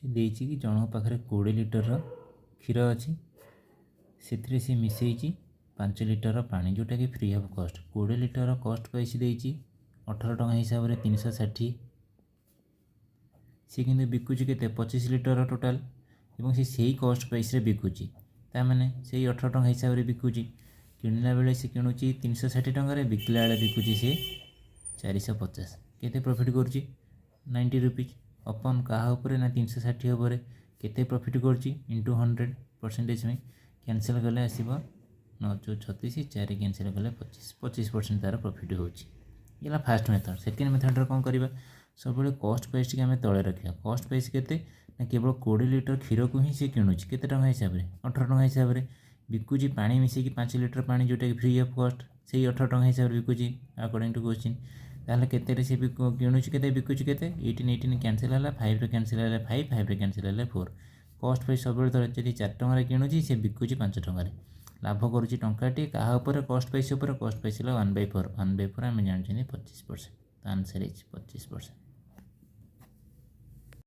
सी देइछि कि जन पाखरे 20 लिटर क्षीर अच्छी से सी मिसई 5 लिटर पानी जोटा कि free of cost 20 litre cost पैसे देइछि 18 टଙ୍କା हिसाब से 360 सी कि बिकुची के 25 लिटर टोटाल और से कॉस्ट प्राइस बिकुची ताने से 18 टଙ୍କା हिसाब से बिकुची किणला बेले से किणुची 360 टकर बिकला बेले बिकुची से 450 केते प्रॉफिट करुच्ची 90 रुपीज अपन क्या ना 360 उपर केते प्रॉफिट करुच्ची इंटू 100% में कैंसल कले आसब 936 4 कैंसल कले 25% तार प्रॉफिट होगा फास्ट मेथड। सेकेंड मेथड कौन करवा सब कॉस्ट प्राइस टी आम तले रखा कॉस्ट प्राइस केते ना केवल 20 लिटर क्षीर को ही सी किणुची केते टଙ୍କା हिसाब से 18 टଙ୍କା हिसाब से बिकुची पानी मिसेकी 5 लिटर पानी जोटा कि फ्री ऑफ कॉस्ट से 18 टଙ୍କା हिसाब से बिकुची अकॉर्डिंग टू क्वेश्चन ताहले केते से किणुची केते बिकुची केते 18 कैंसल है 5 रे कैंसल है 5 5 रे कैंसल है 4 कॉस्ट प्राइस सब जब 4 टଙ୍କା किणुची से बिकुची 5 टଙ୍କା लाभ करुच्ची टंकाटी क्या कॉस्ट प्राइस कॉस्ट प्राइस 1/4 1/4 आम जानते 25% आंसर इज 25%।